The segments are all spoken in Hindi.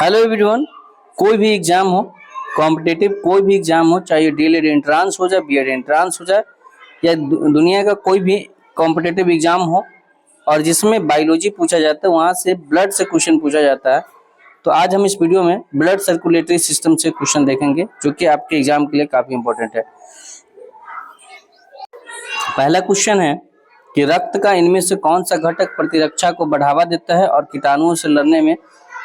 Hello everyone. कोई भी एग्जाम हो, कॉम्पिटिटिव कोई भी एग्जाम हो, चाहे डीएलएड एंट्रांस हो जाए, बीएड एंट्रांस हो जाए, या दुनिया का कोई भी कॉम्पिटिटिव एग्जाम हो और जिसमें बायोलॉजी पूछा जाता है, वहां से ब्लड से क्वेश्चन पूछा जाता है। तो आज हम इस वीडियो में ब्लड सर्कुलेटरी सिस्टम से क्वेश्चन देखेंगे, जो कि आपके एग्जाम के लिए काफी इंपॉर्टेंट है। पहला क्वेश्चन है कि रक्त का इनमें से कौन सा घटक प्रतिरक्षा को बढ़ावा देता है और कीटाणुओं से लड़ने में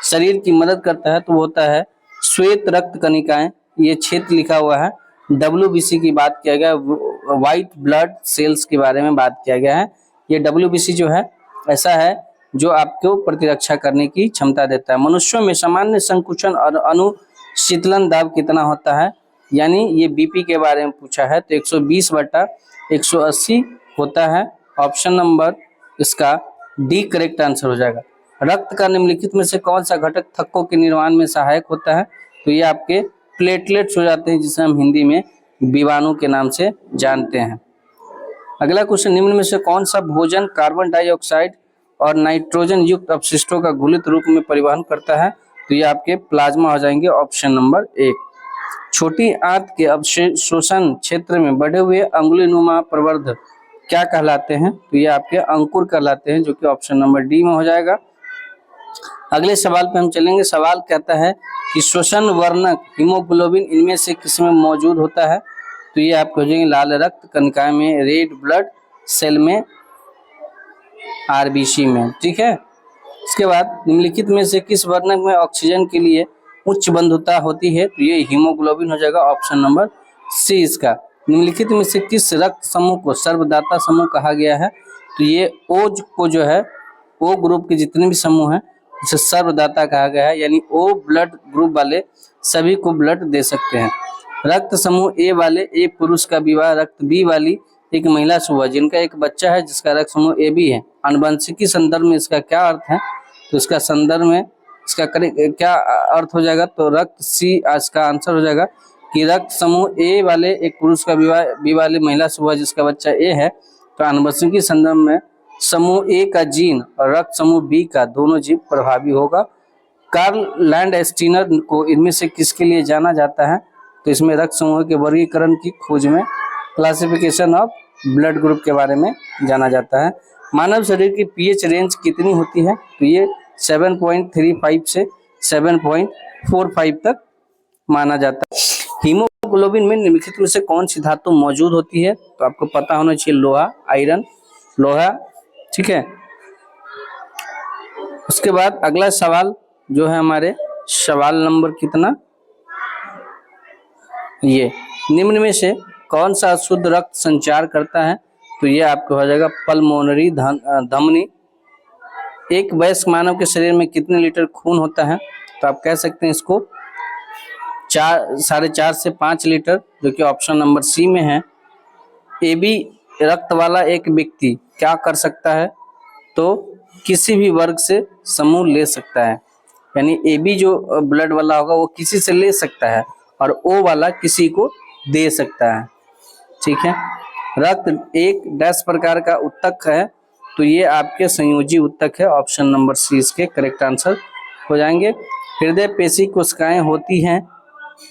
शरीर की मदद करता है? तो वो होता है श्वेत रक्त कणिकाएं। ये क्षेत्र लिखा हुआ है। WBC की बात किया गया, व्हाइट ब्लड सेल्स के बारे में बात किया गया है। ये WBC जो है ऐसा है जो आपको प्रतिरक्षा करने की क्षमता देता है। मनुष्यों में सामान्य संकुचन और अनुशीतलन दाब कितना होता है? यानी ये बीपी के बारे में पूछा है, तो 120/180 होता है। ऑप्शन नंबर इसका डी करेक्ट आंसर हो जाएगा। रक्त का निम्नलिखित में से कौन सा घटक थक्कों के निर्माण में सहायक होता है? तो ये आपके प्लेटलेट्स हो जाते हैं, जिसे हम हिंदी में विवाणु के नाम से जानते हैं। अगला क्वेश्चन, निम्न में से कौन सा भोजन कार्बन डाइऑक्साइड और नाइट्रोजन युक्त अपशिष्टों का घुलित रूप में परिवहन करता है? तो ये आपके प्लाज्मा हो जाएंगे। Option number 1। छोटी आंत के अवशोषण क्षेत्र में बढ़े हुए अंगुलीनुमा प्रवर्ध क्या कहलाते हैं? तो ये आपके अंकुर कहलाते हैं, जो कि ऑप्शन नंबर डी में हो जाएगा। अगले सवाल पे हम चलेंगे। सवाल कहता है कि श्वसन वर्णक हीमोग्लोबिन इनमें से किसमें मौजूद होता है? तो ये आप खोजेंगे लाल रक्त कणिकाएं में, रेड ब्लड सेल में, आरबीसी में। ठीक है। इसके बाद निम्नलिखित में से किस वर्णक में ऑक्सीजन के लिए उच्च बंधुता होती है? तो ये हीमोग्लोबिन हो जाएगा। ऑप्शन नंबर सी इसका। निम्नलिखित में से किस रक्त समूह को सर्वदाता समूह कहा गया है? तो ये ओ को जो है, ओ ग्रुप के जितने भी समूह हैं इसे सर्वदाता कहा गया है, यानी ओ ब्लड ग्रुप वाले सभी को ब्लड दे सकते हैं। रक्त समूह ए वाले एक पुरुष का विवाह रक्त बी वाली एक महिला से हुआ जिनका एक बच्चा है जिसका रक्त समूह ए बी है। आनुवंशिकी संदर्भ में इसका क्या अर्थ है? तो इसका संदर्भ में इसका क्या अर्थ हो जाएगा? तो रक्त सी इसका आंसर हो जाएगा कि रक्त समूह ए वाले एक पुरुष का विवाह बी वाली महिला से हुआ जिसका बच्चा ए है। तो आनुवंशिकी संदर्भ में समूह ए का जीन और रक्त समूह बी का दोनों जीव प्रभावी होगा। कार्ल लैंडस्टीनर को इनमें से किसके लिए जाना जाता है? तो इसमें रक्त समूह के वर्गीकरण की खोज में, क्लासिफिकेशन ऑफ ब्लड ग्रुप के बारे में जाना जाता है। मानव शरीर की पीएच रेंज कितनी होती है? तो ये 7.35 से 7.45 तक माना जाता है। हीमोग्लोबिन में निम्नलिखित में से कौन सी धातु मौजूद होती है? तो आपको पता होना चाहिए लोहा, आयरन, लोहा। ठीक है। उसके बाद अगला सवाल जो है हमारे सवाल नंबर कितना, ये निम्न में से कौन सा शुद्ध रक्त संचार करता है? तो ये आपको हो जाएगा पल्मोनरी धमनी। एक वयस्क मानव के शरीर में कितने लीटर खून होता है? तो आप कह सकते हैं इसको 4.5 से 5 लीटर, जो कि ऑप्शन नंबर सी में है। AB रक्त वाला एक व्यक्ति क्या कर सकता है? तो किसी भी वर्ग से समूह ले सकता है, यानी AB जो ब्लड वाला होगा वो किसी से ले सकता है और O वाला किसी को दे सकता है। ठीक है। रक्त एक डैश प्रकार का उत्तक है, तो ये आपके संयोजी उत्तक है। ऑप्शन नंबर सी इसके करेक्ट आंसर हो जाएंगे। हृदय पेशी कोशिकाएं होती हैं।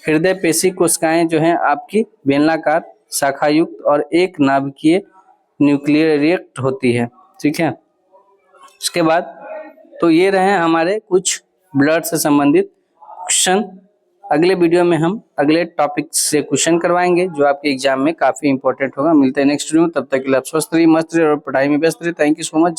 हृदय पेशी कोशिकाएं जो हैं आपकी बेलनाकार, शाखायुक्त और एक नाभिकीय न्यूक्लियर होती है। ठीक है। इसके बाद तो ये रहे हमारे कुछ ब्लड से संबंधित क्वेश्चन। अगले वीडियो में हम अगले टॉपिक से क्वेश्चन करवाएंगे जो आपके एग्जाम में काफी इंपॉर्टेंट होगा। मिलते हैं नेक्स्ट वीडियो में, तब तक के लिए आप स्वस्थ रहिए, मस्त रहिए और पढ़ाई में व्यस्त रहिए। Thank you so much.